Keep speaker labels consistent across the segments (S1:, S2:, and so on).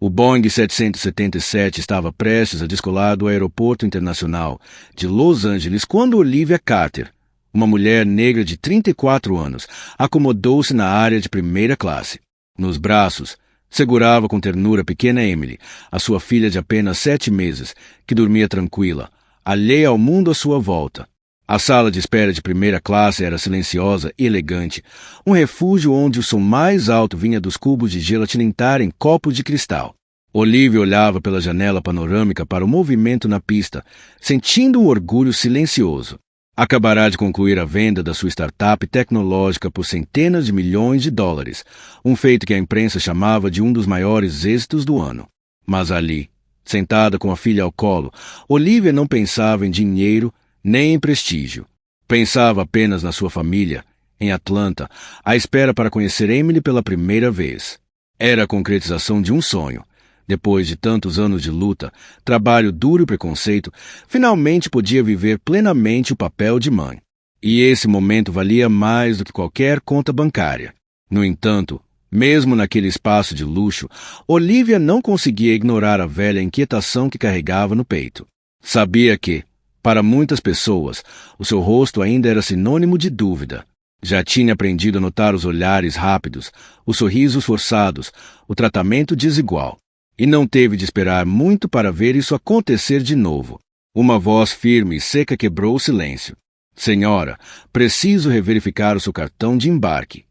S1: O Boeing 777 estava prestes a descolar do Aeroporto Internacional de Los Angeles quando Olivia Carter, uma mulher negra de 34 anos, acomodou-se na área de primeira classe. Nos braços, segurava com ternura a pequena Emily, a sua filha de apenas 7 meses, que dormia tranquila, alheia ao mundo à sua volta. A sala de espera de primeira classe era silenciosa e elegante, um refúgio onde o som mais alto vinha dos cubos de gelo a tilintar em copos de cristal. Olivia olhava pela janela panorâmica para o movimento na pista, sentindo um orgulho silencioso. Acabará de concluir a venda da sua startup tecnológica por centenas de milhões de dólares, um feito que a imprensa chamava de um dos maiores êxitos do ano. Mas ali, sentada com a filha ao colo, Olivia não pensava em dinheiro nem em prestígio. Pensava apenas na sua família, em Atlanta, à espera para conhecer Emily pela primeira vez. Era a concretização de um sonho. Depois de tantos anos de luta, trabalho duro e preconceito, finalmente podia viver plenamente o papel de mãe. E esse momento valia mais do que qualquer conta bancária. No entanto, mesmo naquele espaço de luxo, Olivia não conseguia ignorar a velha inquietação que carregava no peito. Sabia que, para muitas pessoas, o seu rosto ainda era sinônimo de dúvida. Já tinha aprendido a notar os olhares rápidos, os sorrisos forçados, o tratamento desigual. E não teve de esperar muito para ver isso acontecer de novo. Uma voz firme e seca quebrou o silêncio. Senhora, preciso reverificar o seu cartão de embarque.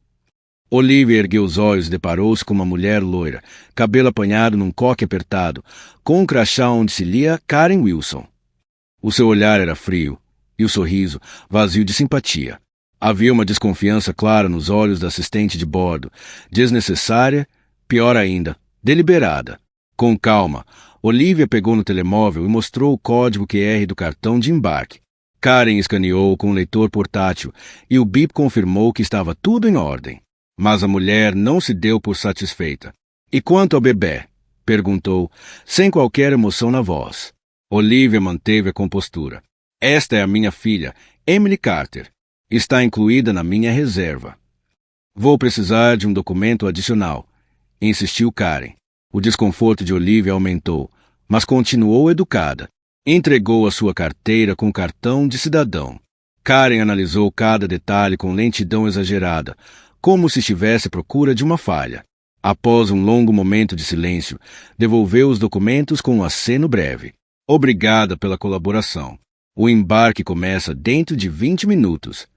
S1: Olivia ergueu os olhos e deparou-se com uma mulher loira, cabelo apanhado num coque apertado, com um crachá onde se lia Karen Wilson. O seu olhar era frio, e o sorriso vazio de simpatia. Havia uma desconfiança clara nos olhos da assistente de bordo, desnecessária, pior ainda, deliberada. Com calma, Olivia pegou no telemóvel e mostrou o código QR do cartão de embarque. Karen escaneou com um leitor portátil e o bip confirmou que estava tudo em ordem. Mas a mulher não se deu por satisfeita. E quanto ao bebê? Perguntou, sem qualquer emoção na voz. Olivia manteve a compostura. Esta é a minha filha, Emily Carter. Está incluída na minha reserva. Vou precisar de um documento adicional, insistiu Karen. O desconforto de Olivia aumentou, mas continuou educada. Entregou a sua carteira com cartão de cidadão. Karen analisou cada detalhe com lentidão exagerada, como se estivesse à procura de uma falha. Após um longo momento de silêncio, devolveu os documentos com um aceno breve. Obrigada pela colaboração. O embarque começa dentro de 20 minutos.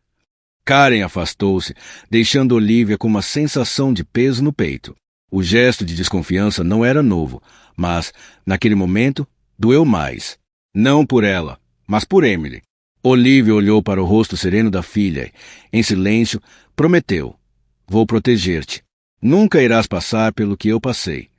S1: Karen afastou-se, deixando Olivia com uma sensação de peso no peito. O gesto de desconfiança não era novo, mas, naquele momento, doeu mais. Não por ela, mas por Emily. Olivia olhou para o rosto sereno da filha e, em silêncio, prometeu. Vou proteger-te. Nunca irás passar pelo que eu passei.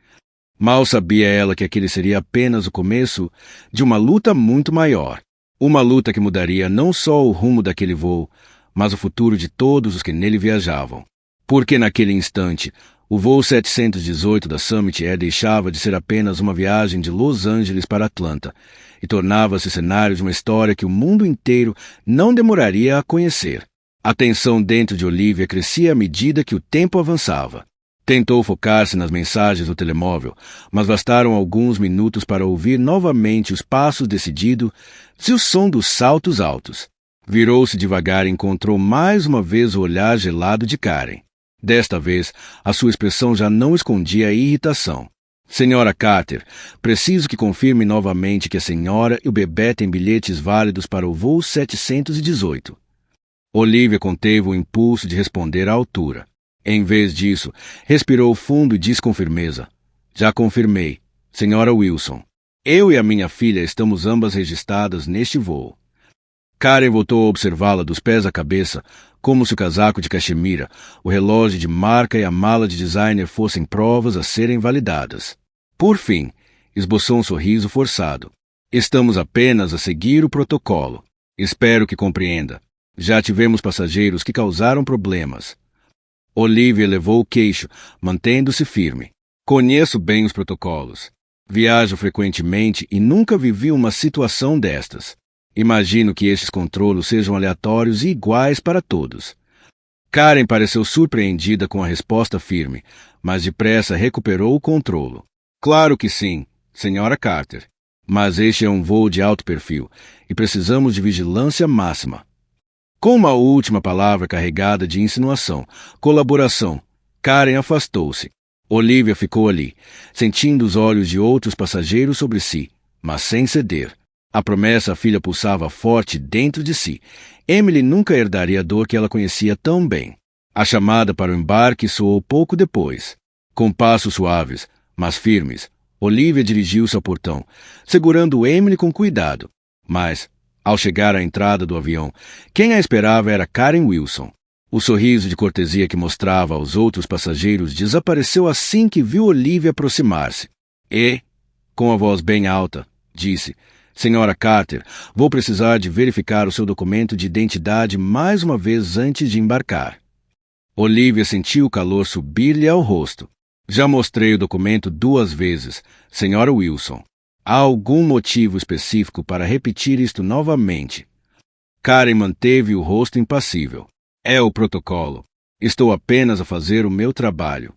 S1: Mal sabia ela que aquele seria apenas o começo de uma luta muito maior. Uma luta que mudaria não só o rumo daquele voo, mas o futuro de todos os que nele viajavam. Porque naquele instante, o voo 718 da Summit Air deixava de ser apenas uma viagem de Los Angeles para Atlanta e tornava-se cenário de uma história que o mundo inteiro não demoraria a conhecer. A tensão dentro de Olivia crescia à medida que o tempo avançava. Tentou focar-se nas mensagens do telemóvel, mas bastaram alguns minutos para ouvir novamente os passos decididos e o som dos saltos altos. Virou-se devagar e encontrou mais uma vez o olhar gelado de Karen. Desta vez, a sua expressão já não escondia a irritação. Senhora Carter, preciso que confirme novamente que a senhora e o bebê têm bilhetes válidos para o voo 718. Olivia conteve o impulso de responder à altura. Em vez disso, respirou fundo e disse com firmeza. Já confirmei, senhora Wilson. Eu e a minha filha estamos ambas registradas neste voo. Karen voltou a observá-la dos pés à cabeça, como se o casaco de cachemira, o relógio de marca e a mala de designer fossem provas a serem validadas. Por fim, esboçou um sorriso forçado. Estamos apenas a seguir o protocolo. Espero que compreenda. Já tivemos passageiros que causaram problemas. Olivia elevou o queixo, mantendo-se firme. Conheço bem os protocolos. Viajo frequentemente e nunca vivi uma situação destas. Imagino que estes controlos sejam aleatórios e iguais para todos. Karen pareceu surpreendida com a resposta firme, mas depressa recuperou o controlo. Claro que sim, Senhora Carter. Mas este é um voo de alto perfil e precisamos de vigilância máxima. Com uma última palavra carregada de insinuação, colaboração, Karen afastou-se. Olivia ficou ali, sentindo os olhos de outros passageiros sobre si, mas sem ceder. A promessa a filha pulsava forte dentro de si. Emily nunca herdaria a dor que ela conhecia tão bem. A chamada para o embarque soou pouco depois. Com passos suaves, mas firmes, Olivia dirigiu-se ao portão, segurando Emily com cuidado. Mas, ao chegar à entrada do avião, quem a esperava era Karen Wilson. O sorriso de cortesia que mostrava aos outros passageiros desapareceu assim que viu Olivia aproximar-se. E, com a voz bem alta, disse: Senhora Carter, vou precisar de verificar o seu documento de identidade mais uma vez antes de embarcar. Olivia sentiu o calor subir-lhe ao rosto. Já mostrei o documento 2 vezes, Senhora Wilson. Há algum motivo específico para repetir isto novamente? Karen manteve o rosto impassível. É o protocolo. Estou apenas a fazer o meu trabalho.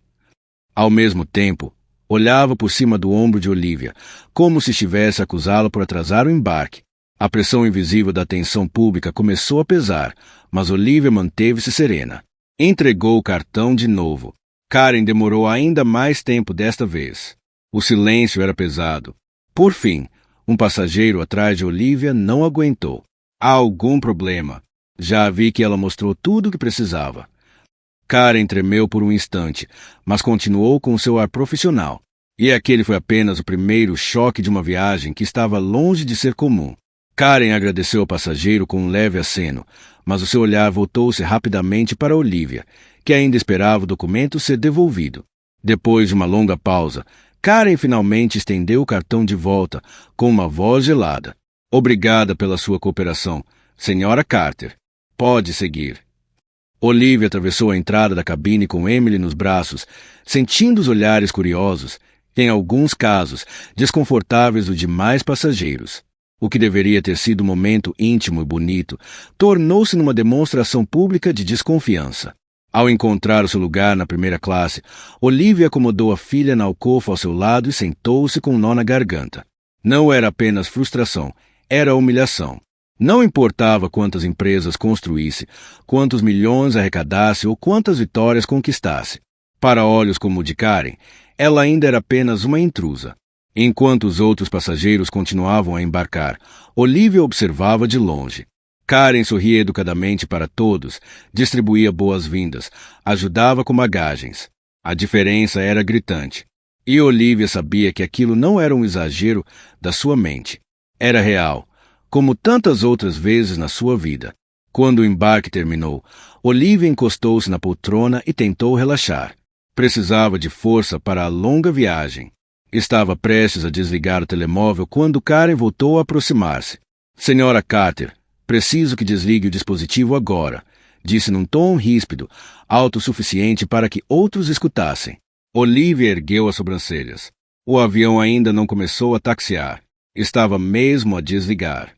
S1: Ao mesmo tempo, olhava por cima do ombro de Olivia, como se estivesse a acusá-la por atrasar o embarque. A pressão invisível da atenção pública começou a pesar, mas Olivia manteve-se serena. Entregou o cartão de novo. Karen demorou ainda mais tempo desta vez. O silêncio era pesado. Por fim, um passageiro atrás de Olivia não aguentou. Há algum problema? Já vi que ela mostrou tudo o que precisava. Karen tremeu por um instante, mas continuou com seu ar profissional. E aquele foi apenas o primeiro choque de uma viagem que estava longe de ser comum. Karen agradeceu ao passageiro com um leve aceno, mas o seu olhar voltou-se rapidamente para Olivia, que ainda esperava o documento ser devolvido. Depois de uma longa pausa, Karen finalmente estendeu o cartão de volta, com uma voz gelada. Obrigada pela sua cooperação, Senhora Carter. Pode seguir. Olivia atravessou a entrada da cabine com Emily nos braços, sentindo os olhares curiosos, em alguns casos, desconfortáveis dos demais passageiros. O que deveria ter sido um momento íntimo e bonito, tornou-se numa demonstração pública de desconfiança. Ao encontrar o seu lugar na primeira classe, Olivia acomodou a filha na alcova ao seu lado e sentou-se com um nó na garganta. Não era apenas frustração, era humilhação. Não importava quantas empresas construísse, quantos milhões arrecadasse ou quantas vitórias conquistasse. Para olhos como o de Karen, ela ainda era apenas uma intrusa. Enquanto os outros passageiros continuavam a embarcar, Olivia observava de longe. Karen sorria educadamente para todos, distribuía boas-vindas, ajudava com bagagens. A diferença era gritante. E Olivia sabia que aquilo não era um exagero da sua mente. Era real, como tantas outras vezes na sua vida. Quando o embarque terminou, Olivia encostou-se na poltrona e tentou relaxar. Precisava de força para a longa viagem. Estava prestes a desligar o telemóvel quando Karen voltou a aproximar-se. Senhora Carter, preciso que desligue o dispositivo agora, disse num tom ríspido, alto o suficiente para que outros escutassem. Olivia ergueu as sobrancelhas. O avião ainda não começou a taxiar. Estava mesmo a desligar.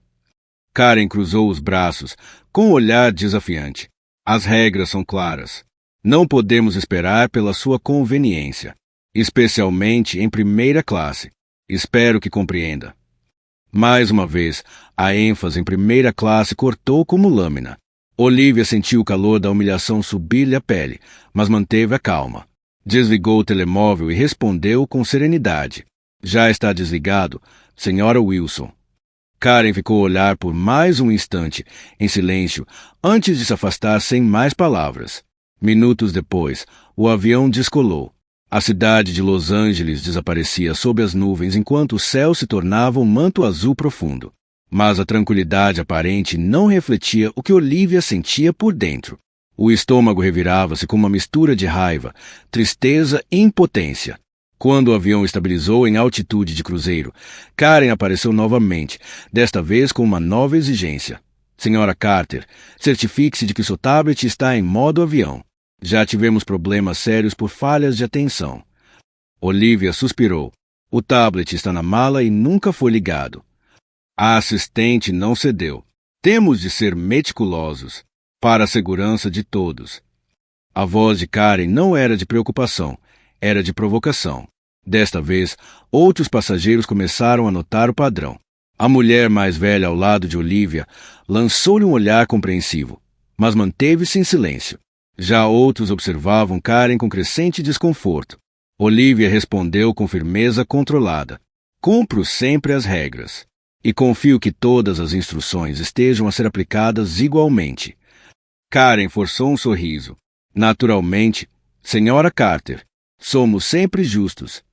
S1: Karen cruzou os braços, com um olhar desafiante. As regras são claras. Não podemos esperar pela sua conveniência, especialmente em primeira classe. Espero que compreenda. Mais uma vez, a ênfase em primeira classe cortou como lâmina. Olivia sentiu o calor da humilhação subir-lhe a pele, mas manteve a calma. Desligou o telemóvel e respondeu com serenidade. Já está desligado, Senhora Wilson. Karen ficou a olhar por mais um instante, em silêncio, antes de se afastar sem mais palavras. Minutos depois, o avião descolou. A cidade de Los Angeles desaparecia sob as nuvens enquanto o céu se tornava um manto azul profundo. Mas a tranquilidade aparente não refletia o que Olivia sentia por dentro. O estômago revirava-se com uma mistura de raiva, tristeza e impotência. Quando o avião estabilizou em altitude de cruzeiro, Karen apareceu novamente, desta vez com uma nova exigência. Senhora Carter, certifique-se de que seu tablet está em modo avião. Já tivemos problemas sérios por falhas de atenção. Olivia suspirou. O tablet está na mala e nunca foi ligado. A assistente não cedeu. Temos de ser meticulosos, para a segurança de todos. A voz de Karen não era de preocupação, era de provocação. Desta vez, outros passageiros começaram a notar o padrão. A mulher mais velha ao lado de Olivia lançou-lhe um olhar compreensivo, mas manteve-se em silêncio. Já outros observavam Karen com crescente desconforto. Olivia respondeu com firmeza controlada. Cumpro sempre as regras. E confio que todas as instruções estejam a ser aplicadas igualmente. Karen forçou um sorriso. Naturalmente, Senhora Carter, somos sempre justos.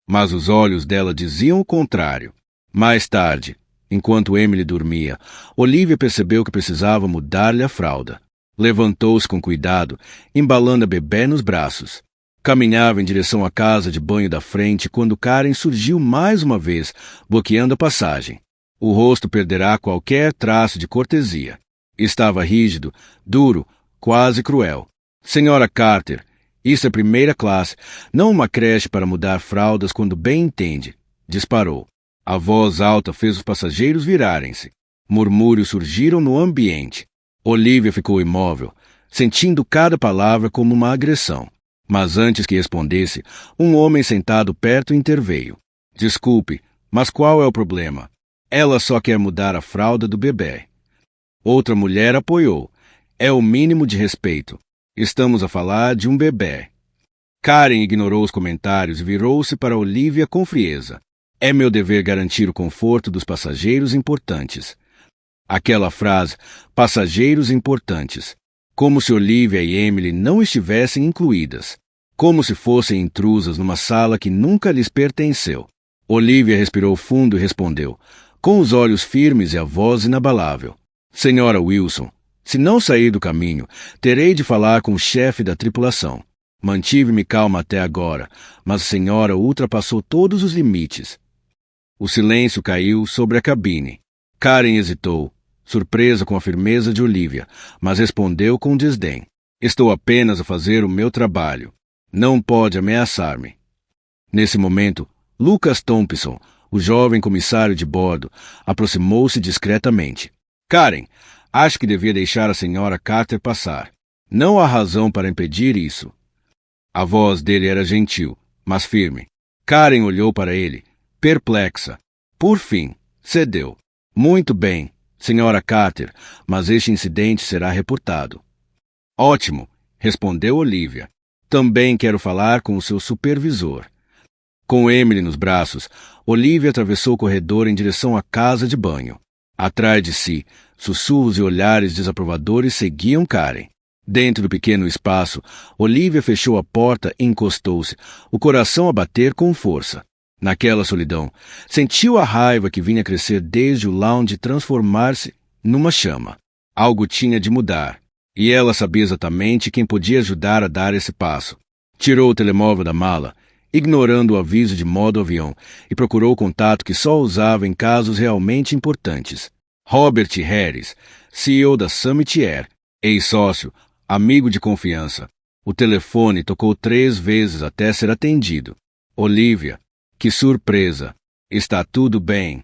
S1: Mas os olhos dela diziam o contrário. Mais tarde, enquanto Emily dormia, Olivia percebeu que precisava mudar-lhe a fralda. Levantou-se com cuidado, embalando a bebê nos braços. Caminhava em direção à casa de banho da frente quando Karen surgiu mais uma vez, bloqueando a passagem. O rosto perderá qualquer traço de cortesia. Estava rígido, duro, quase cruel. Senhora Carter, isso é primeira classe, não uma creche para mudar fraldas quando bem entende. Disparou. A voz alta fez os passageiros virarem-se. Murmúrios surgiram no ambiente. Olivia ficou imóvel, sentindo cada palavra como uma agressão. Mas antes que respondesse, um homem sentado perto interveio. Desculpe, mas qual é o problema? Ela só quer mudar a fralda do bebê. Outra mulher apoiou. É o mínimo de respeito. Estamos a falar de um bebê. Karen ignorou os comentários e virou-se para Olivia com frieza. É meu dever garantir o conforto dos passageiros importantes. Aquela frase, passageiros importantes. Como se Olivia e Emily não estivessem incluídas. Como se fossem intrusas numa sala que nunca lhes pertenceu. Olivia respirou fundo e respondeu, com os olhos firmes e a voz inabalável. Senhora Wilson, se não sair do caminho, terei de falar com o chefe da tripulação. Mantive-me calma até agora, mas a senhora ultrapassou todos os limites. O silêncio caiu sobre a cabine. Karen hesitou, surpresa com a firmeza de Olivia, mas respondeu com desdém. Estou apenas a fazer o meu trabalho. Não pode ameaçar-me. Nesse momento, Lucas Thompson, o jovem comissário de bordo, aproximou-se discretamente. Karen, acho que devia deixar a senhora Carter passar. Não há razão para impedir isso. A voz dele era gentil, mas firme. Karen olhou para ele, perplexa. Por fim, cedeu. Muito bem, senhora Carter, mas este incidente será reportado. Ótimo, respondeu Olivia. Também quero falar com o seu supervisor. Com Emily nos braços, Olivia atravessou o corredor em direção à casa de banho. Atrás de si, sussurros e olhares desaprovadores seguiam Karen. Dentro do pequeno espaço, Olivia fechou a porta e encostou-se, o coração a bater com força. Naquela solidão, sentiu a raiva que vinha crescer desde o lounge transformar-se numa chama. Algo tinha de mudar. E ela sabia exatamente quem podia ajudar a dar esse passo. Tirou o telemóvel da mala, ignorando o aviso de modo avião, e procurou o contato que só usava em casos realmente importantes. Robert Harris, CEO da Summit Air, ex-sócio, amigo de confiança. O telefone tocou 3 vezes até ser atendido. Olivia, que surpresa! Está tudo bem?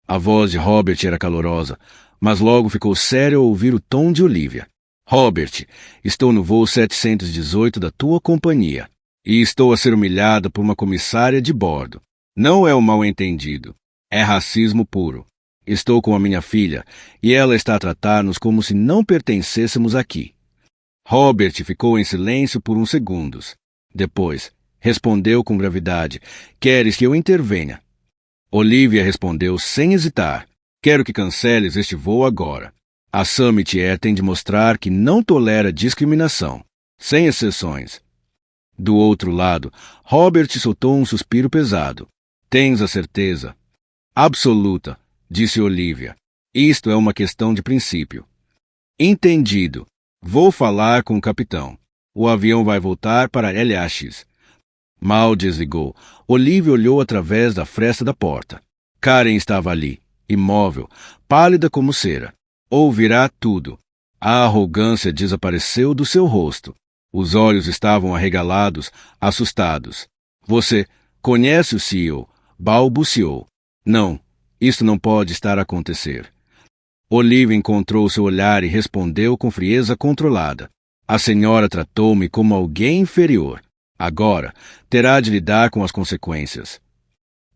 S1: A voz de Robert era calorosa, mas logo ficou séria ao ouvir o tom de Olivia. Robert, estou no voo 718 da tua companhia e estou a ser humilhada por uma comissária de bordo. Não é um mal-entendido. É racismo puro. Estou com a minha filha e ela está a tratar-nos como se não pertencêssemos aqui. Robert ficou em silêncio por uns segundos. Depois, respondeu com gravidade. Queres que eu intervenha? Olivia respondeu sem hesitar. Quero que canceles este voo agora. A Summit Air tem de mostrar que não tolera discriminação, sem exceções. Do outro lado, Robert soltou um suspiro pesado. Tens a certeza? Absoluta, disse Olivia. Isto é uma questão de princípio. Entendido. Vou falar com o capitão. O avião vai voltar para LAX. Mal desligou. Olivia olhou através da fresta da porta. Karen estava ali, imóvel, pálida como cera. Ouvirá tudo. A arrogância desapareceu do seu rosto. Os olhos estavam arregalados, assustados. Você conhece o CEO? Balbuciou. Não, isto não pode estar a acontecer. Olivia encontrou seu olhar e respondeu com frieza controlada. A senhora tratou-me como alguém inferior. Agora, terá de lidar com as consequências.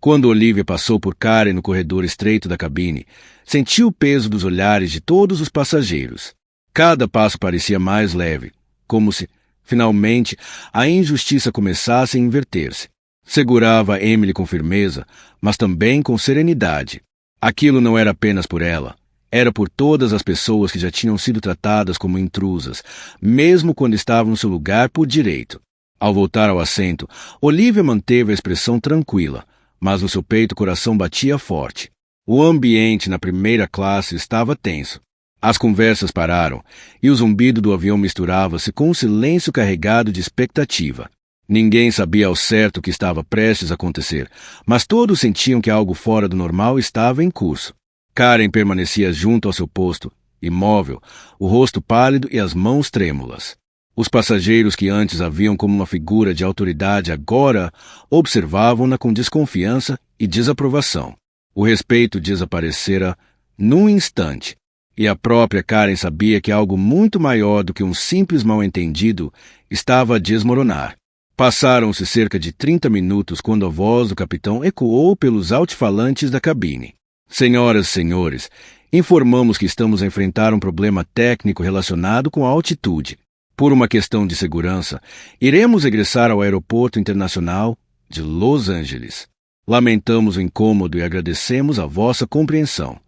S1: Quando Olivia passou por Karen no corredor estreito da cabine, sentiu o peso dos olhares de todos os passageiros. Cada passo parecia mais leve, como se, finalmente, a injustiça começasse a inverter-se. Segurava Emily com firmeza, mas também com serenidade. Aquilo não era apenas por ela. Era por todas as pessoas que já tinham sido tratadas como intrusas, mesmo quando estavam no seu lugar por direito. Ao voltar ao assento, Olivia manteve a expressão tranquila, mas no seu peito o coração batia forte. O ambiente na primeira classe estava tenso. As conversas pararam, e o zumbido do avião misturava-se com um silêncio carregado de expectativa. Ninguém sabia ao certo o que estava prestes a acontecer, mas todos sentiam que algo fora do normal estava em curso. Karen permanecia junto ao seu posto, imóvel, o rosto pálido e as mãos trêmulas. Os passageiros que antes a viam como uma figura de autoridade agora observavam-na com desconfiança e desaprovação. O respeito desaparecera num instante, e a própria Karen sabia que algo muito maior do que um simples mal-entendido estava a desmoronar. Passaram-se cerca de 30 minutos quando a voz do capitão ecoou pelos altifalantes da cabine. Senhoras e senhores, informamos que estamos a enfrentar um problema técnico relacionado com a altitude. Por uma questão de segurança, iremos regressar ao Aeroporto Internacional de Los Angeles. Lamentamos o incômodo e agradecemos a vossa compreensão.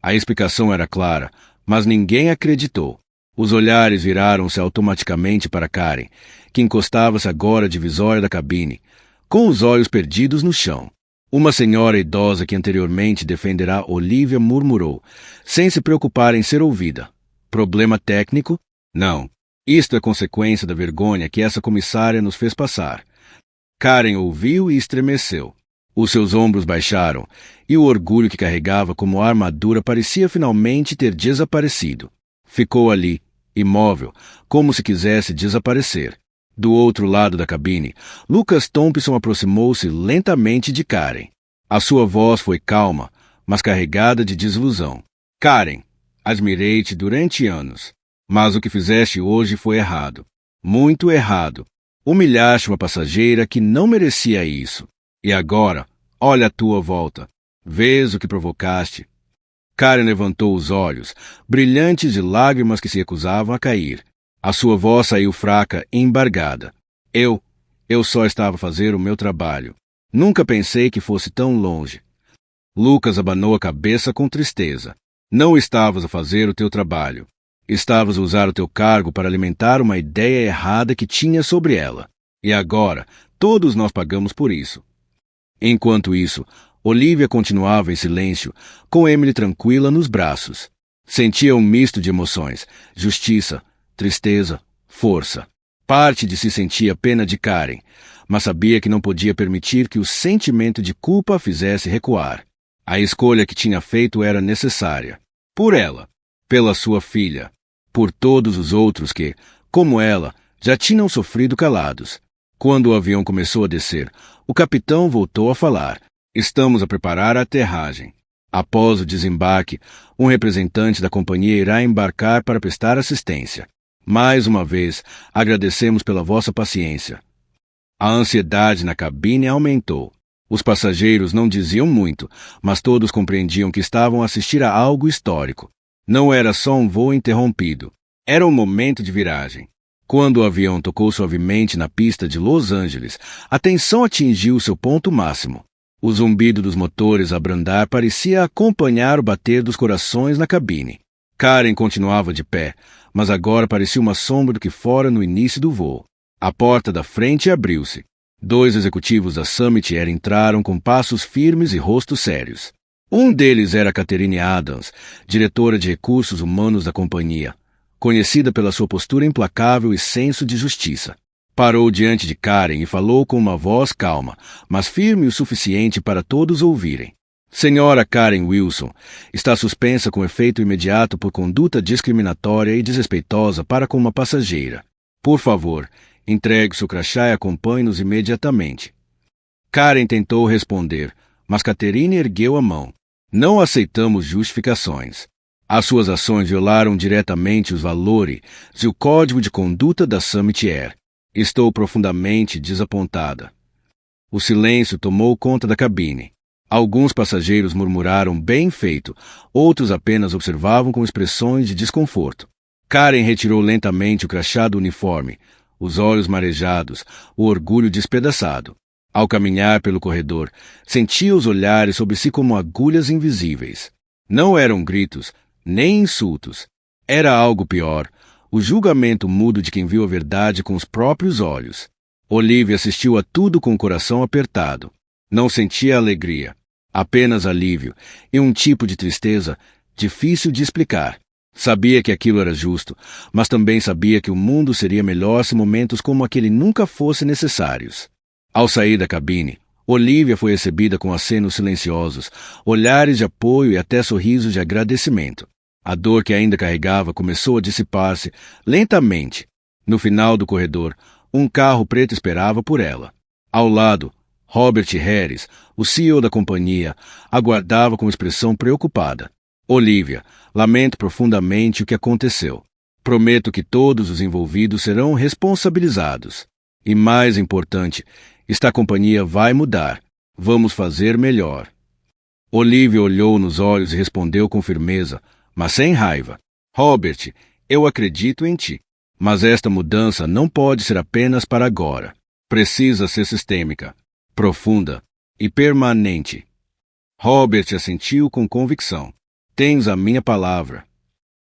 S1: A explicação era clara, mas ninguém acreditou. Os olhares viraram-se automaticamente para Karen, que encostava-se agora à divisória da cabine, com os olhos perdidos no chão. Uma senhora idosa que anteriormente defenderá Olivia murmurou, sem se preocupar em ser ouvida. Problema técnico? Não. Isto é consequência da vergonha que essa comissária nos fez passar. Karen ouviu e estremeceu. Os seus ombros baixaram, e o orgulho que carregava como armadura parecia finalmente ter desaparecido. Ficou ali, imóvel, como se quisesse desaparecer. Do outro lado da cabine, Lucas Thompson aproximou-se lentamente de Karen. A sua voz foi calma, mas carregada de desilusão. Karen, admirei-te durante anos, mas o que fizeste hoje foi errado. Muito errado. Humilhaste uma passageira que não merecia isso. E agora, olha a tua volta. Vês o que provocaste. Karen levantou os olhos, brilhantes de lágrimas que se recusavam a cair. A sua voz saiu fraca e embargada. Eu só estava a fazer o meu trabalho. Nunca pensei que fosse tão longe. Lucas abanou a cabeça com tristeza. Não estavas a fazer o teu trabalho. Estavas a usar o teu cargo para alimentar uma ideia errada que tinha sobre ela. E agora, todos nós pagamos por isso. Enquanto isso, Olivia continuava em silêncio, com Emily tranquila nos braços. Sentia um misto de emoções, justiça, tristeza, força. Parte de si sentia pena de Karen, mas sabia que não podia permitir que o sentimento de culpa a fizesse recuar. A escolha que tinha feito era necessária. Por ela, pela sua filha, por todos os outros que, como ela, já tinham sofrido calados. Quando o avião começou a descer, o capitão voltou a falar. Estamos a preparar a aterragem. Após o desembarque, um representante da companhia irá embarcar para prestar assistência. Mais uma vez, agradecemos pela vossa paciência. A ansiedade na cabine aumentou. Os passageiros não diziam muito, mas todos compreendiam que estavam a assistir a algo histórico. Não era só um voo interrompido. Era um momento de viragem. Quando o avião tocou suavemente na pista de Los Angeles, a tensão atingiu seu ponto máximo. O zumbido dos motores a brandar parecia acompanhar o bater dos corações na cabine. Karen continuava de pé, mas agora parecia uma sombra do que fora no início do voo. A porta da frente abriu-se. 2 executivos da Summit Air entraram com passos firmes e rostos sérios. Um deles era Catherine Adams, diretora de recursos humanos da companhia, conhecida pela sua postura implacável e senso de justiça. Parou diante de Karen e falou com uma voz calma, mas firme o suficiente para todos ouvirem. Senhora Karen Wilson, está suspensa com efeito imediato por conduta discriminatória e desrespeitosa para com uma passageira. Por favor, entregue seu crachá e acompanhe-nos imediatamente. Karen tentou responder, mas Catherine ergueu a mão. Não aceitamos justificações. As suas ações violaram diretamente os valores e o código de conduta da Summit Air. Estou profundamente desapontada. O silêncio tomou conta da cabine. Alguns passageiros murmuraram bem feito, outros apenas observavam com expressões de desconforto. Karen retirou lentamente o crachá do uniforme, os olhos marejados, o orgulho despedaçado. Ao caminhar pelo corredor, sentia os olhares sobre si como agulhas invisíveis. Não eram gritos, nem insultos. Era algo pior, o julgamento mudo de quem viu a verdade com os próprios olhos. Olivia assistiu a tudo com o coração apertado. Não sentia alegria, apenas alívio, e um tipo de tristeza difícil de explicar. Sabia que aquilo era justo, mas também sabia que o mundo seria melhor se momentos como aquele nunca fossem necessários. Ao sair da cabine, Olivia foi recebida com acenos silenciosos, olhares de apoio e até sorrisos de agradecimento. A dor que ainda carregava começou a dissipar-se lentamente. No final do corredor, um carro preto esperava por ela. Ao lado, Robert Harris, o CEO da companhia, aguardava com expressão preocupada. Olivia, lamento profundamente o que aconteceu. Prometo que todos os envolvidos serão responsabilizados. E mais importante, esta companhia vai mudar. Vamos fazer melhor. Olivia olhou nos olhos e respondeu com firmeza, mas sem raiva. Robert, eu acredito em ti. Mas esta mudança não pode ser apenas para agora. Precisa ser sistêmica, profunda e permanente. Robert assentiu com convicção. Tens a minha palavra.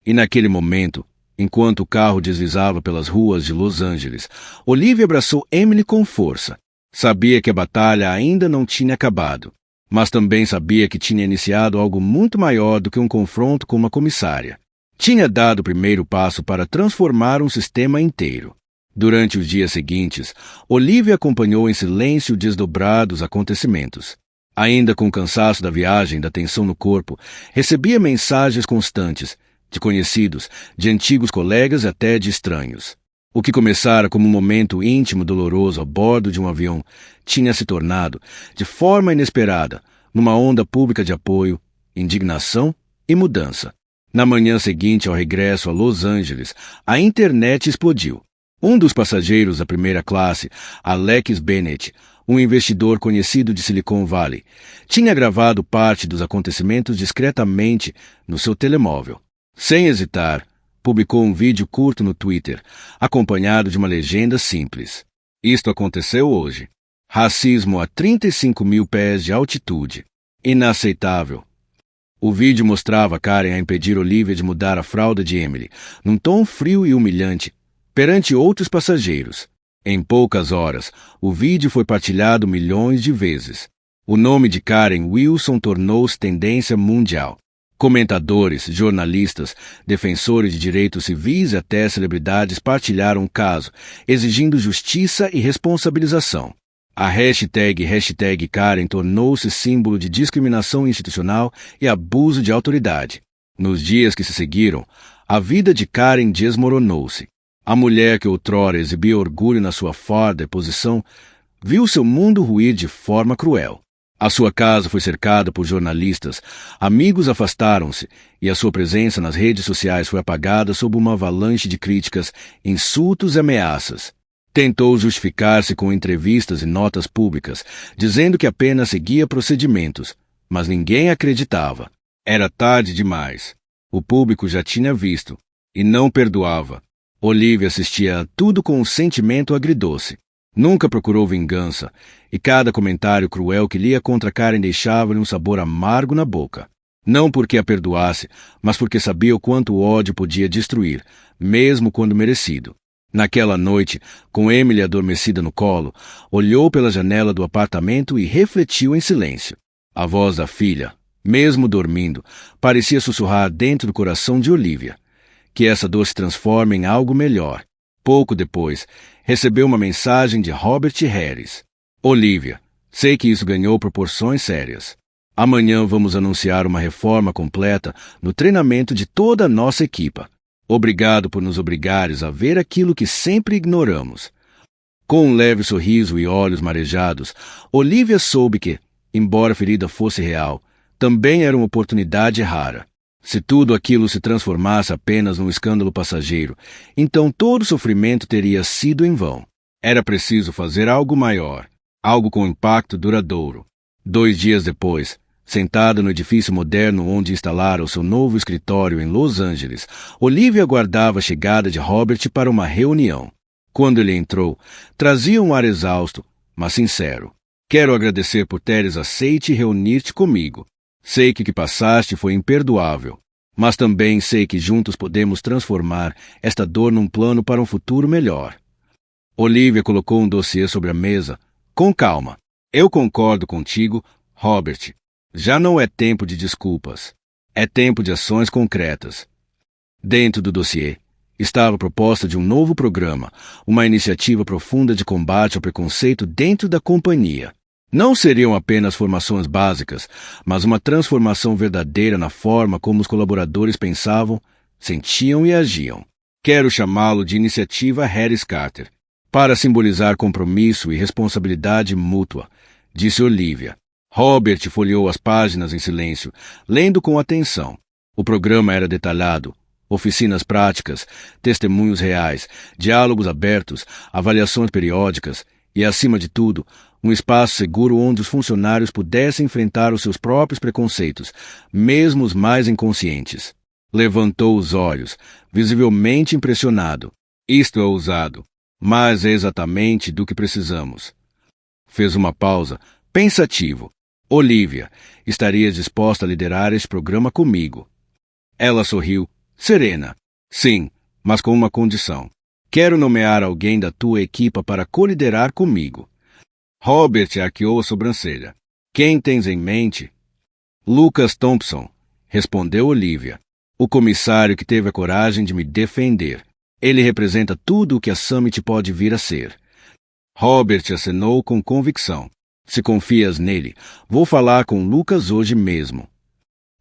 S1: E naquele momento, enquanto o carro deslizava pelas ruas de Los Angeles, Olivia abraçou Emily com força. Sabia que a batalha ainda não tinha acabado, mas também sabia que tinha iniciado algo muito maior do que um confronto com uma comissária. Tinha dado o primeiro passo para transformar um sistema inteiro. Durante os dias seguintes, Olivia acompanhou em silêncio desdobrado os acontecimentos. Ainda com o cansaço da viagem e da tensão no corpo, recebia mensagens constantes, de conhecidos, de antigos colegas e até de estranhos. O que começara como um momento íntimo doloroso a bordo de um avião, tinha se tornado, de forma inesperada, numa onda pública de apoio, indignação e mudança. Na manhã seguinte ao regresso a Los Angeles, a internet explodiu. Um dos passageiros da primeira classe, Alex Bennett, um investidor conhecido de Silicon Valley, tinha gravado parte dos acontecimentos discretamente no seu telemóvel. Sem hesitar, publicou um vídeo curto no Twitter, acompanhado de uma legenda simples. Isto aconteceu hoje. Racismo a 35 mil pés de altitude. Inaceitável. O vídeo mostrava Karen a impedir Olivia de mudar a fralda de Emily, num tom frio e humilhante, perante outros passageiros. Em poucas horas, o vídeo foi partilhado milhões de vezes. O nome de Karen Wilson tornou-se tendência mundial. Comentadores, jornalistas, defensores de direitos civis e até celebridades partilharam o caso, exigindo justiça e responsabilização. A hashtag Karen tornou-se símbolo de discriminação institucional e abuso de autoridade. Nos dias que se seguiram, a vida de Karen desmoronou-se. A mulher que outrora exibia orgulho na sua farda e posição, viu seu mundo ruir de forma cruel. A sua casa foi cercada por jornalistas, amigos afastaram-se e a sua presença nas redes sociais foi apagada sob uma avalanche de críticas, insultos e ameaças. Tentou justificar-se com entrevistas e notas públicas, dizendo que apenas seguia procedimentos, mas ninguém acreditava. Era tarde demais. O público já tinha visto e não perdoava. Olivia assistia a tudo com um sentimento agridoce. Nunca procurou vingança, e cada comentário cruel que lia contra Karen deixava-lhe um sabor amargo na boca. Não porque a perdoasse, mas porque sabia o quanto o ódio podia destruir, mesmo quando merecido. Naquela noite, com Emily adormecida no colo, olhou pela janela do apartamento e refletiu em silêncio. A voz da filha, mesmo dormindo, parecia sussurrar dentro do coração de Olivia. Que essa dor se transforme em algo melhor. Pouco depois, recebeu uma mensagem de Robert Harris. Olivia, sei que isso ganhou proporções sérias. Amanhã vamos anunciar uma reforma completa no treinamento de toda a nossa equipa. Obrigado por nos obrigares a ver aquilo que sempre ignoramos. Com um leve sorriso e olhos marejados, Olivia soube que, embora a ferida fosse real, também era uma oportunidade rara. Se tudo aquilo se transformasse apenas num escândalo passageiro, então todo o sofrimento teria sido em vão. Era preciso fazer algo maior, algo com impacto duradouro. 2 dias depois, sentada no edifício moderno onde instalara o seu novo escritório em Los Angeles, Olivia aguardava a chegada de Robert para uma reunião. Quando ele entrou, trazia um ar exausto, mas sincero. Quero agradecer por teres aceito e reunir-te comigo. Sei que o que passaste foi imperdoável, mas também sei que juntos podemos transformar esta dor num plano para um futuro melhor. Olivia colocou um dossiê sobre a mesa. Com calma. Eu concordo contigo, Robert. Já não é tempo de desculpas. É tempo de ações concretas. Dentro do dossiê estava a proposta de um novo programa, uma iniciativa profunda de combate ao preconceito dentro da companhia. Não seriam apenas formações básicas, mas uma transformação verdadeira na forma como os colaboradores pensavam, sentiam e agiam. Quero chamá-lo de Iniciativa Harris Carter, para simbolizar compromisso e responsabilidade mútua, disse Olivia. Robert folheou as páginas em silêncio, lendo com atenção. O programa era detalhado. Oficinas práticas, testemunhos reais, diálogos abertos, avaliações periódicas e, acima de tudo, um espaço seguro onde os funcionários pudessem enfrentar os seus próprios preconceitos, mesmo os mais inconscientes. Levantou os olhos, visivelmente impressionado. Isto é ousado, mas é exatamente do que precisamos. Fez uma pausa, pensativo. Olivia, estarias disposta a liderar este programa comigo? Ela sorriu, serena. Sim, mas com uma condição. Quero nomear alguém da tua equipa para coliderar comigo. Robert arqueou a sobrancelha. Quem tens em mente? Lucas Thompson, respondeu Olivia. O comissário que teve a coragem de me defender. Ele representa tudo o que a Summit pode vir a ser. Robert acenou com convicção. Se confias nele, vou falar com Lucas hoje mesmo.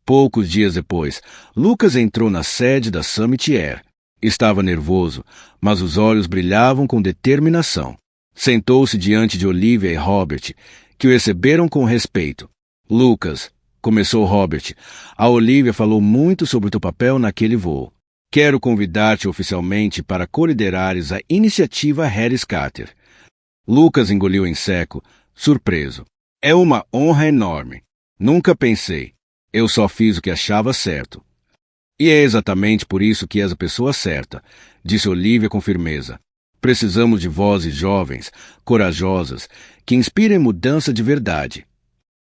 S1: Poucos dias depois, Lucas entrou na sede da Summit Air. Estava nervoso, mas os olhos brilhavam com determinação. Sentou-se diante de Olivia e Robert, que o receberam com respeito. Lucas, começou Robert, a Olivia falou muito sobre o teu papel naquele voo. Quero convidar-te oficialmente para coliderares a Iniciativa Harris Carter. Lucas engoliu em seco, surpreso. É uma honra enorme. Nunca pensei. Eu só fiz o que achava certo. E é exatamente por isso que és a pessoa certa, disse Olivia com firmeza. Precisamos de vozes jovens, corajosas, que inspirem mudança de verdade.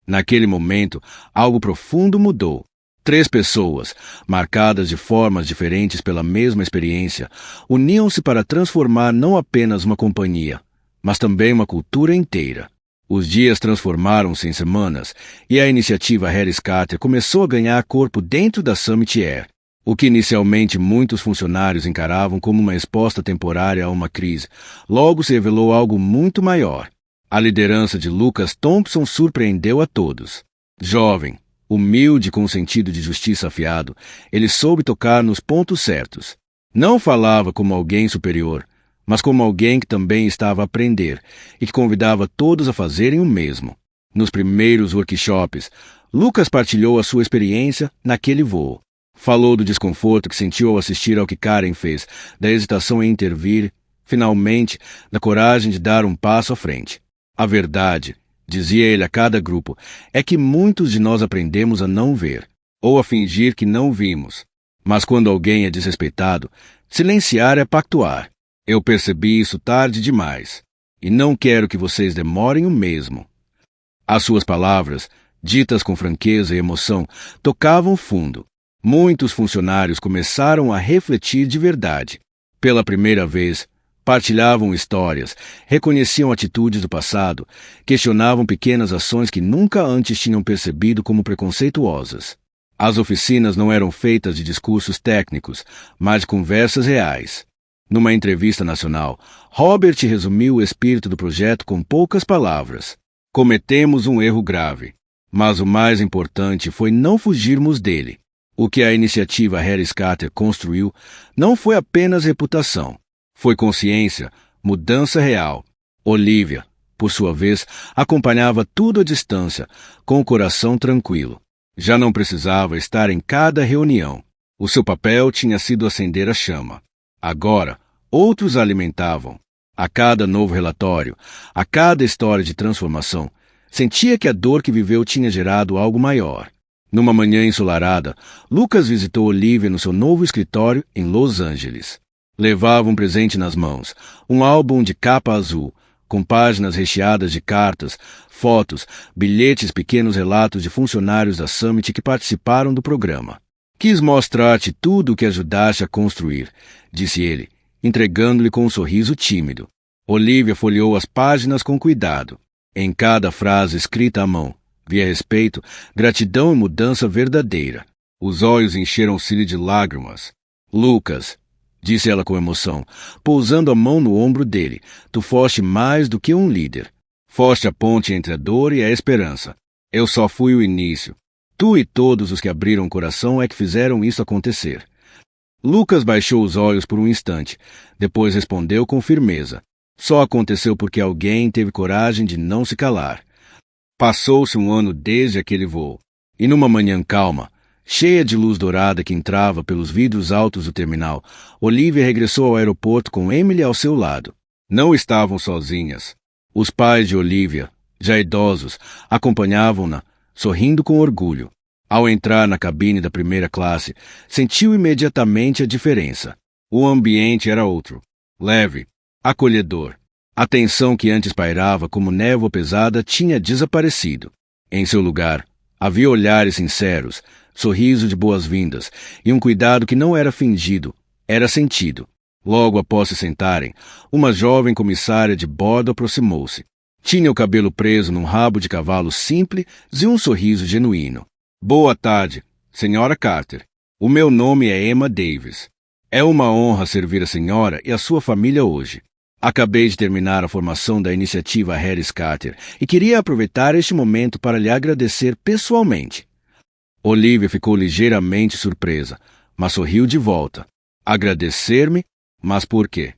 S1: Naquele momento, algo profundo mudou. 3 pessoas, marcadas de formas diferentes pela mesma experiência, uniam-se para transformar não apenas uma companhia, mas também uma cultura inteira. Os dias transformaram-se em semanas e a iniciativa Harris Carter começou a ganhar corpo dentro da Summit Air. O que inicialmente muitos funcionários encaravam como uma resposta temporária a uma crise, logo se revelou algo muito maior. A liderança de Lucas Thompson surpreendeu a todos. Jovem, humilde com um sentido de justiça afiado, ele soube tocar nos pontos certos. Não falava como alguém superior, mas como alguém que também estava a aprender e que convidava todos a fazerem o mesmo. Nos primeiros workshops, Lucas partilhou a sua experiência naquele voo. Falou do desconforto que sentiu ao assistir ao que Karen fez, da hesitação em intervir, finalmente, da coragem de dar um passo à frente. A verdade, dizia ele a cada grupo, é que muitos de nós aprendemos a não ver, ou a fingir que não vimos. Mas quando alguém é desrespeitado, silenciar é pactuar. Eu percebi isso tarde demais, e não quero que vocês demorem o mesmo. As suas palavras, ditas com franqueza e emoção, tocavam fundo. Muitos funcionários começaram a refletir de verdade. Pela primeira vez, partilhavam histórias, reconheciam atitudes do passado, questionavam pequenas ações que nunca antes tinham percebido como preconceituosas. As oficinas não eram feitas de discursos técnicos, mas de conversas reais. Numa entrevista nacional, Robert resumiu o espírito do projeto com poucas palavras. Cometemos um erro grave, mas o mais importante foi não fugirmos dele. O que a iniciativa Harris Carter construiu não foi apenas reputação. Foi consciência, mudança real. Olivia, por sua vez, acompanhava tudo à distância, com o coração tranquilo. Já não precisava estar em cada reunião. O seu papel tinha sido acender a chama. Agora, outros a alimentavam. A cada novo relatório, a cada história de transformação, sentia que a dor que viveu tinha gerado algo maior. Numa manhã ensolarada, Lucas visitou Olivia no seu novo escritório em Los Angeles. Levava um presente nas mãos, um álbum de capa azul, com páginas recheadas de cartas, fotos, bilhetes, pequenos relatos de funcionários da Summit que participaram do programa. Quis mostrar-te tudo o que ajudaste a construir, disse ele, entregando-lhe com um sorriso tímido. Olivia folheou as páginas com cuidado. Em cada frase escrita à mão, via respeito, gratidão e mudança verdadeira. Os olhos encheram-se de lágrimas. Lucas, disse ela com emoção, pousando a mão no ombro dele, tu foste mais do que um líder. Foste a ponte entre a dor e a esperança. Eu só fui o início. Tu e todos os que abriram o coração é que fizeram isso acontecer. Lucas baixou os olhos por um instante, depois respondeu com firmeza. Só aconteceu porque alguém teve coragem de não se calar. Passou-se um ano desde aquele voo, e numa manhã calma, cheia de luz dourada que entrava pelos vidros altos do terminal, Olivia regressou ao aeroporto com Emily ao seu lado. Não estavam sozinhas. Os pais de Olivia, já idosos, acompanhavam-na, sorrindo com orgulho. Ao entrar na cabine da primeira classe, sentiu imediatamente a diferença. O ambiente era outro, leve, acolhedor. A tensão que antes pairava como névoa pesada tinha desaparecido. Em seu lugar, havia olhares sinceros, sorriso de boas-vindas e um cuidado que não era fingido, era sentido. Logo após se sentarem, uma jovem comissária de bordo aproximou-se. Tinha o cabelo preso num rabo de cavalo simples e um sorriso genuíno. Boa tarde, Senhora Carter. O meu nome é Emma Davis. É uma honra servir a senhora e a sua família hoje. Acabei de terminar a formação da iniciativa Harris Carter e queria aproveitar este momento para lhe agradecer pessoalmente. Olivia ficou ligeiramente surpresa, mas sorriu de volta. Agradecer-me? Mas por quê?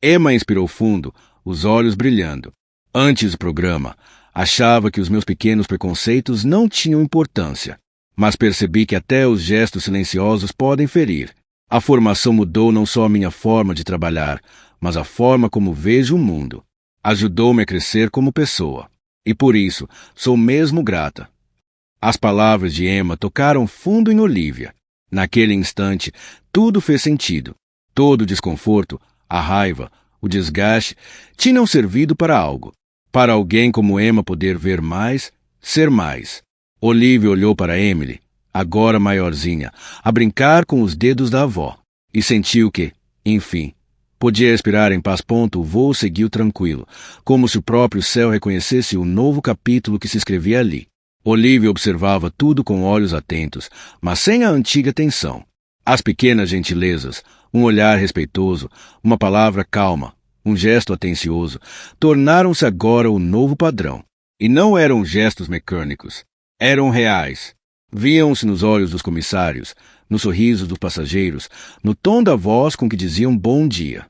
S1: Emma inspirou fundo, os olhos brilhando. Antes do programa, achava que os meus pequenos preconceitos não tinham importância, mas percebi que até os gestos silenciosos podem ferir. A formação mudou não só a minha forma de trabalhar, mas a forma como vejo o mundo. Ajudou-me a crescer como pessoa. E por isso, sou mesmo grata. As palavras de Emma tocaram fundo em Olivia. Naquele instante, tudo fez sentido. Todo o desconforto, a raiva, o desgaste, tinham servido para algo. Para alguém como Emma poder ver mais, ser mais. Olivia olhou para Emily, agora maiorzinha, a brincar com os dedos da avó, e sentiu que, enfim, podia respirar em paz. O voo seguiu tranquilo, como se o próprio céu reconhecesse o novo capítulo que se escrevia ali. Olivia observava tudo com olhos atentos, mas sem a antiga tensão. As pequenas gentilezas, um olhar respeitoso, uma palavra calma, um gesto atencioso, tornaram-se agora o novo padrão. E não eram gestos mecânicos, eram reais. Viam-se nos olhos dos comissários, no sorriso dos passageiros, no tom da voz com que diziam bom dia.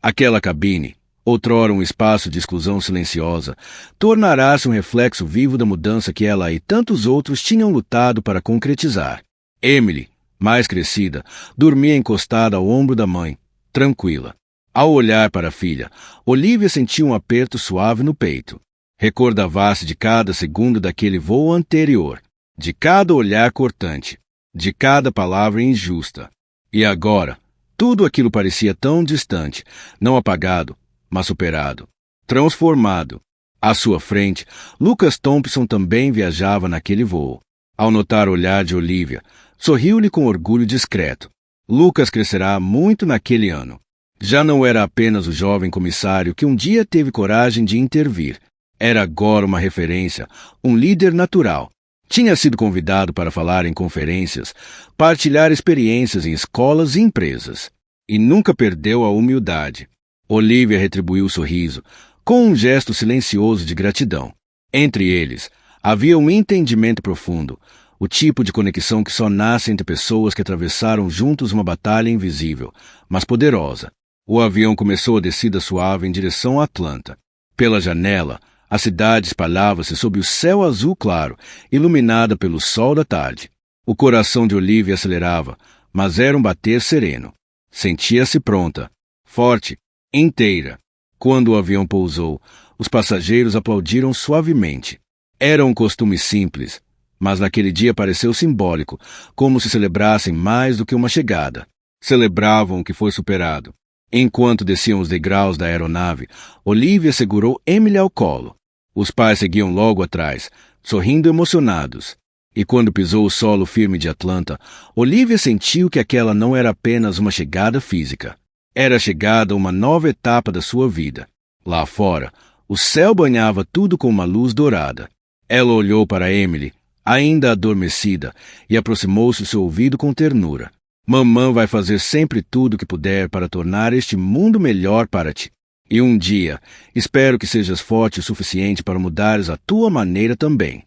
S1: Aquela cabine, outrora um espaço de exclusão silenciosa, tornará-se um reflexo vivo da mudança que ela e tantos outros tinham lutado para concretizar. Emily, mais crescida, dormia encostada ao ombro da mãe, tranquila. Ao olhar para a filha, Olivia sentiu um aperto suave no peito. Recordava-se de cada segundo daquele voo anterior, de cada olhar cortante, de cada palavra injusta. E agora, tudo aquilo parecia tão distante, não apagado, mas superado, transformado. À sua frente, Lucas Thompson também viajava naquele voo. Ao notar o olhar de Olivia, sorriu-lhe com orgulho discreto. Lucas crescerá muito naquele ano. Já não era apenas o jovem comissário que um dia teve coragem de intervir. Era agora uma referência, um líder natural. Tinha sido convidado para falar em conferências, partilhar experiências em escolas e empresas. E nunca perdeu a humildade. Olivia retribuiu o sorriso, com um gesto silencioso de gratidão. Entre eles, havia um entendimento profundo, o tipo de conexão que só nasce entre pessoas que atravessaram juntos uma batalha invisível, mas poderosa. O avião começou a descida suave em direção a Atlanta. Pela janela, a cidade espalhava-se sob o céu azul claro, iluminada pelo sol da tarde. O coração de Olivia acelerava, mas era um bater sereno. Sentia-se pronta, forte, inteira. Quando o avião pousou, os passageiros aplaudiram suavemente. Era um costume simples, mas naquele dia pareceu simbólico, como se celebrassem mais do que uma chegada. Celebravam o que foi superado. Enquanto desciam os degraus da aeronave, Olivia segurou Emily ao colo. Os pais seguiam logo atrás, sorrindo emocionados. E quando pisou o solo firme de Atlanta, Olivia sentiu que aquela não era apenas uma chegada física. Era a chegada a uma nova etapa da sua vida. Lá fora, o céu banhava tudo com uma luz dourada. Ela olhou para Emily, ainda adormecida, e aproximou-se do seu ouvido com ternura. Mamã vai fazer sempre tudo o que puder para tornar este mundo melhor para ti. E um dia, espero que sejas forte o suficiente para mudares a tua maneira também.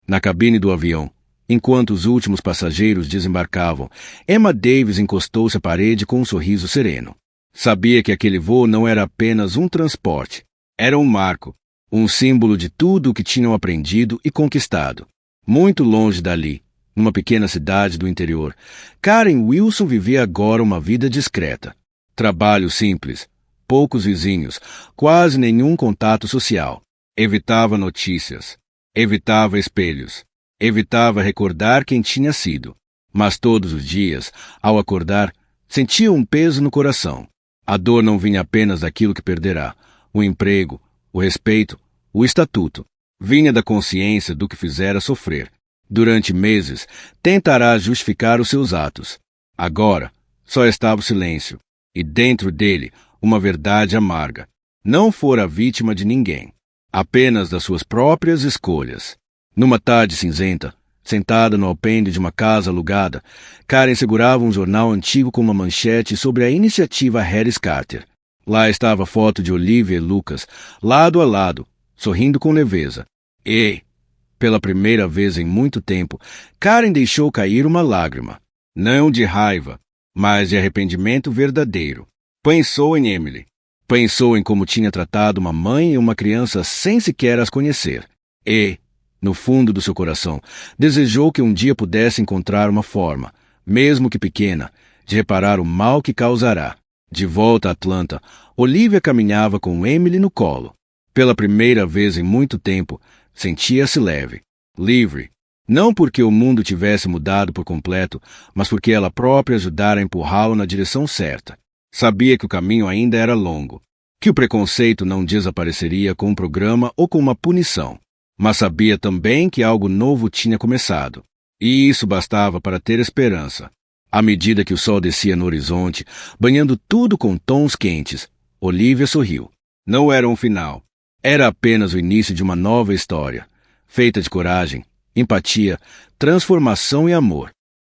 S1: Na cabine do avião, enquanto os últimos passageiros desembarcavam, Emma Davis encostou-se à parede com um sorriso sereno. Sabia que aquele voo não era apenas um transporte. Era um marco, um símbolo de tudo o que tinham aprendido e conquistado. Muito longe dali, numa pequena cidade do interior, Karen Wilson vivia agora uma vida discreta. Trabalho simples, poucos vizinhos, quase nenhum contato social. Evitava notícias, evitava espelhos, evitava recordar quem tinha sido. Mas todos os dias, ao acordar, sentia um peso no coração. A dor não vinha apenas daquilo que perderá, o emprego, o respeito, o estatuto. Vinha da consciência do que fizera sofrer. Durante meses, tentará justificar os seus atos. Agora, só estava o silêncio, e dentro dele, uma verdade amarga. Não fora vítima de ninguém, apenas das suas próprias escolhas. Numa tarde cinzenta, sentada no alpendre de uma casa alugada, Karen segurava um jornal antigo com uma manchete sobre a iniciativa Harris Carter. Lá estava a foto de Olivia e Lucas, lado a lado, sorrindo com leveza. E, pela primeira vez em muito tempo, Karen deixou cair uma lágrima. Não de raiva, mas de arrependimento verdadeiro. Pensou em Emily. Pensou em como tinha tratado uma mãe e uma criança sem sequer as conhecer. E, no fundo do seu coração, desejou que um dia pudesse encontrar uma forma, mesmo que pequena, de reparar o mal que causará. De volta a Atlanta, Olivia caminhava com Emily no colo. Pela primeira vez em muito tempo, sentia-se leve, livre. Não porque o mundo tivesse mudado por completo, mas porque ela própria ajudara a empurrá-lo na direção certa. Sabia que o caminho ainda era longo, que o preconceito não desapareceria com um programa ou com uma punição. Mas sabia também que algo novo tinha começado. E isso bastava para ter esperança. À medida que o sol descia no horizonte, banhando tudo com tons quentes, Olivia sorriu. Não era um final. Era apenas o início de uma nova história, feita de coragem, empatia, transformação e amor.